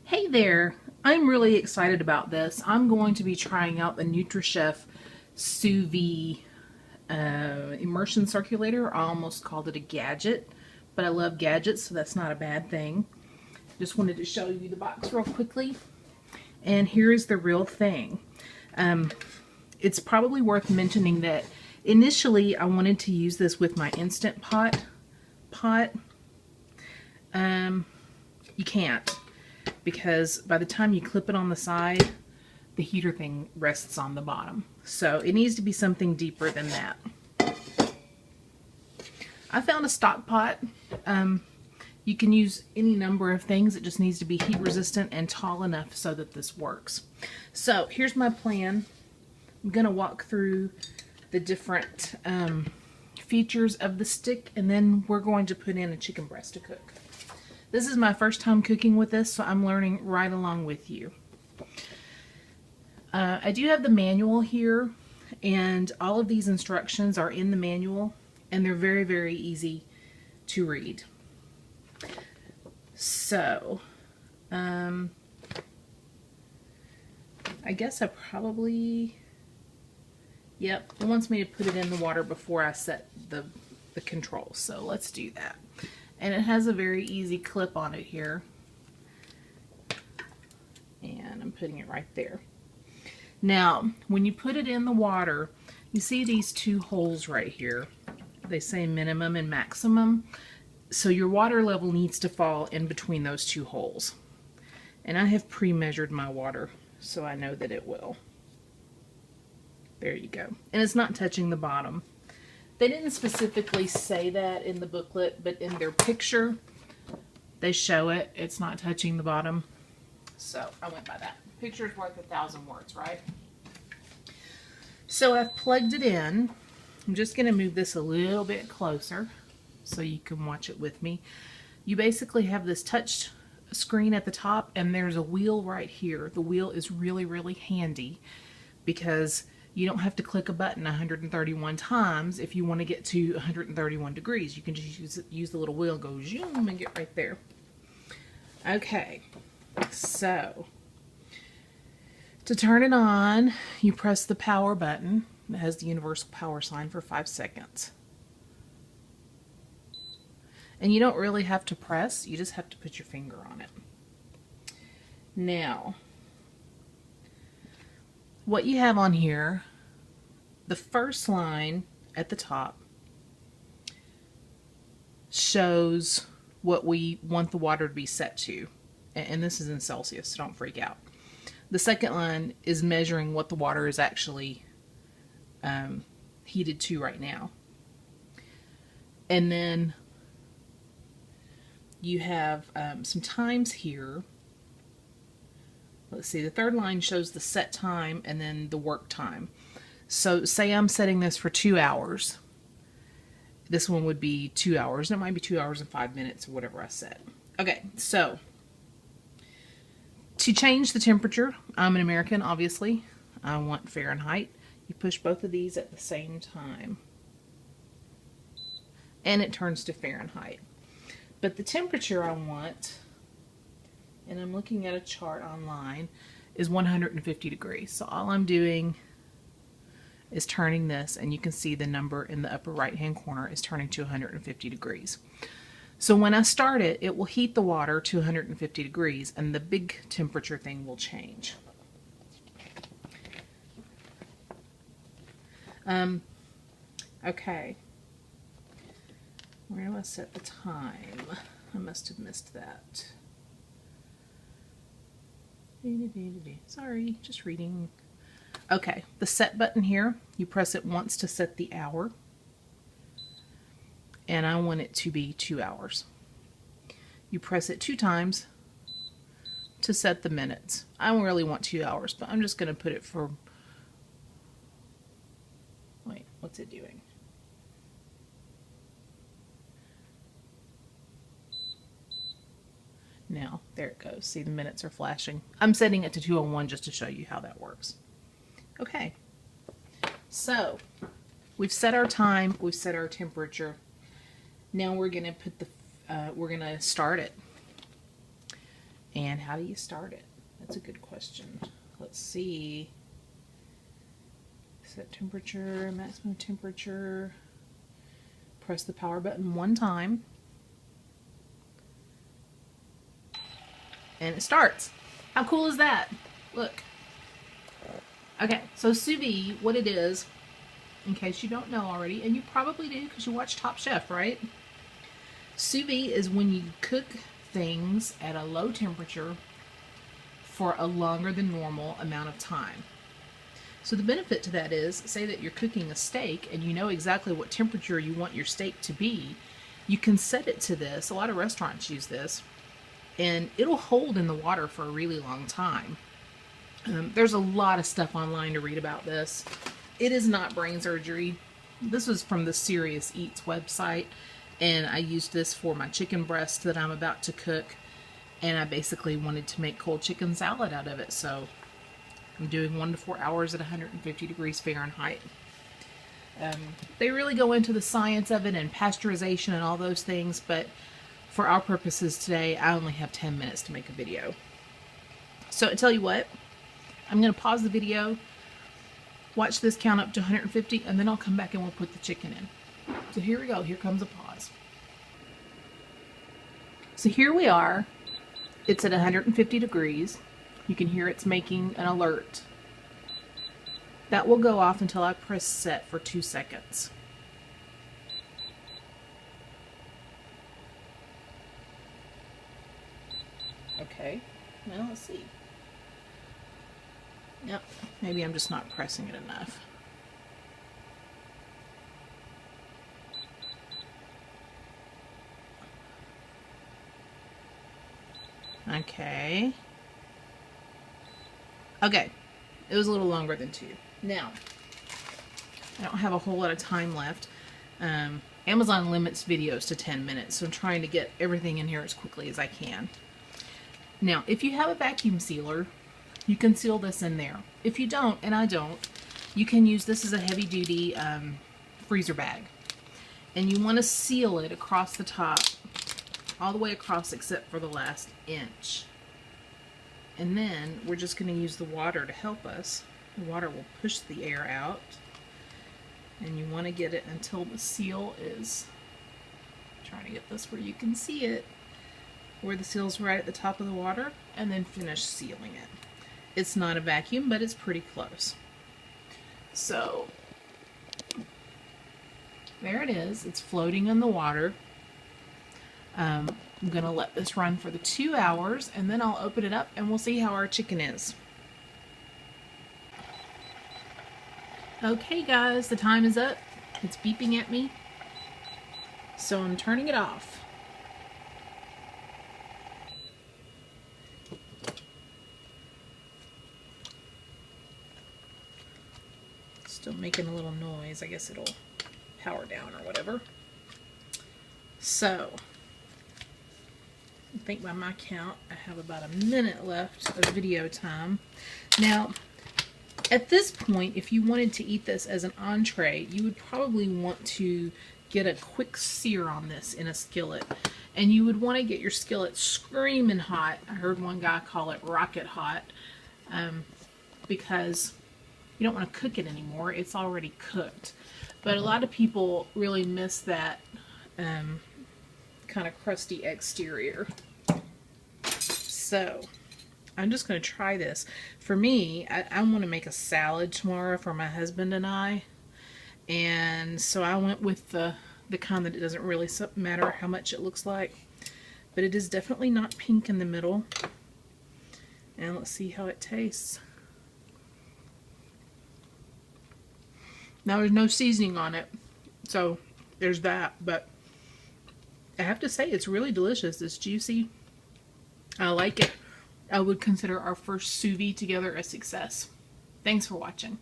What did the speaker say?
Hey there, I'm really excited about this. I'm going to be trying out the NutriChef Sous Vide immersion circulator. I almost called it a gadget, but I love gadgets, so that's not a bad thing. Just wanted to show you the box real quickly. And here is the real thing. It's probably worth mentioning that initially I wanted to use this with my Instant Pot. You can't, because by the time you clip it on the side, the heater thing rests on the bottom. So it needs to be something deeper than that. I found a stock pot. You can use any number of things. It just needs to be heat resistant and tall enough so that this works. So here's my plan. I'm going to walk through the different features of the stick, and then we're going to put in a chicken breast to cook. This is my first time cooking with this, so I'm learning right along with you. I do have the manual here, and all of these instructions are in the manual, and they're very, very easy to read. So, I guess I probably, yep, it wants me to put it in the water before I set the controls, so let's do that. And it has a very easy clip on it here. And I'm putting it right there. Now, when you put it in the water, you see these two holes right here. They say minimum and maximum. So your water level needs to fall in between those two holes. And I have pre-measured my water, so I know that it will. There you go. And it's not touching the bottom. They didn't specifically say that in the booklet, but in their picture, they show it. It's not touching the bottom. So I went by that. Picture's worth 1,000 words, right? So I've plugged it in. I'm just going to move this a little bit closer so you can watch it with me. You basically have this touch screen at the top, and there's a wheel right here. The wheel is really, really handy because you don't have to click a button 131 times if you want to get to 131 degrees. You can just use the little wheel, go zoom, and get right there. Okay, so to turn it on, you press the power button. It has the universal power sign for 5 seconds. And you don't really have to press, you just have to put your finger on it. Now, what you have on here, the first line at the top shows what we want the water to be set to. And this is in Celsius, so don't freak out. The second line is measuring what the water is actually heated to right now. And then you have some times here. Let's see, the third line shows the set time and then the work time. So say I'm setting this for 2 hours. This one would be 2 hours, and it might be 2 hours and 5 minutes or whatever I set. Okay, so to change the temperature, I'm an American, obviously. I want Fahrenheit. You push both of these at the same time, and it turns to Fahrenheit. But the temperature I want, and I'm looking at a chart online, is 150 degrees. So all I'm doing is turning this, and you can see the number in the upper right hand corner is turning to 150 degrees. So when I start it, it will heat the water to 150 degrees, and the big temperature thing will change. Okay. Where do I set the time? I must have missed that. Sorry, just reading. Okay, the set button here, you press it once to set the hour. And I want it to be 2 hours. You press it 2 times to set the minutes. I don't really want 2 hours, but I'm just going to put it for, wait, what's it doing? Now, there it goes. See, the minutes are flashing. I'm setting it to 2:01 just to show you how that works. Okay, so we've set our time, we've set our temperature. Now we're going to put the, we're going to start it. And how do you start it? That's a good question. Let's see. Set temperature, maximum temperature. Press the power button one time. And it starts. How cool is that? Look. Okay, so sous vide, what it is, in case you don't know already, and you probably do because you watch Top Chef, right? Sous vide is when you cook things at a low temperature for a longer than normal amount of time. So the benefit to that is, say that you're cooking a steak and you know exactly what temperature you want your steak to be, you can set it to this. A lot of restaurants use this, and it'll hold in the water for a really long time. There's a lot of stuff online to read about this. It is not brain surgery. This was from the Serious Eats website, and I used this for my chicken breast that I'm about to cook, and I basically wanted to make cold chicken salad out of it, so I'm doing 1 to 4 hours at 150 degrees Fahrenheit. They really go into the science of it and pasteurization and all those things, but for our purposes today, I only have 10 minutes to make a video. So I tell you what, I'm going to pause the video, watch this count up to 150, and then I'll come back and we'll put the chicken in. So here we go. Here comes a pause. So here we are. It's at 150 degrees. You can hear it's making an alert. That will go off until I press set for 2 seconds. Okay, now let's see. Yep, maybe I'm just not pressing it enough. Okay. Okay, it was a little longer than 2. Now, I don't have a whole lot of time left. Amazon limits videos to 10 minutes, so I'm trying to get everything in here as quickly as I can. Now, if you have a vacuum sealer, you can seal this in there. If you don't, and I don't, you can use this as a heavy-duty freezer bag. And you want to seal it across the top, all the way across except for the last inch. And then we're just going to use the water to help us. The water will push the air out. And you want to get it until the seal is, I'm trying to get this where you can see it, where the seal's right at the top of the water, and then finish sealing it. It's not a vacuum, but it's pretty close. So, there it is. It's floating in the water. I'm going to let this run for the 2 hours, and then I'll open it up and we'll see how our chicken is. Okay guys, the time is up. It's beeping at me. So I'm turning it off. Still making a little noise. I guess it'll power down or whatever. So, I think by my count, I have about a minute left of video time. Now, at this point, if you wanted to eat this as an entree, you would probably want to get a quick sear on this in a skillet. And you would want to get your skillet screaming hot. I heard one guy call it rocket hot, because you don't want to cook it anymore. It's already cooked. But a lot of people really miss that kind of crusty exterior. So I'm just going to try this. For me, I want to make a salad tomorrow for my husband and I. And so I went with the kind that it doesn't really matter how much it looks like. But it is definitely not pink in the middle. And let's see how it tastes. Now there's no seasoning on it, so there's that, but I have to say it's really delicious. It's juicy. I like it. I would consider our first sous vide together a success. Thanks for watching.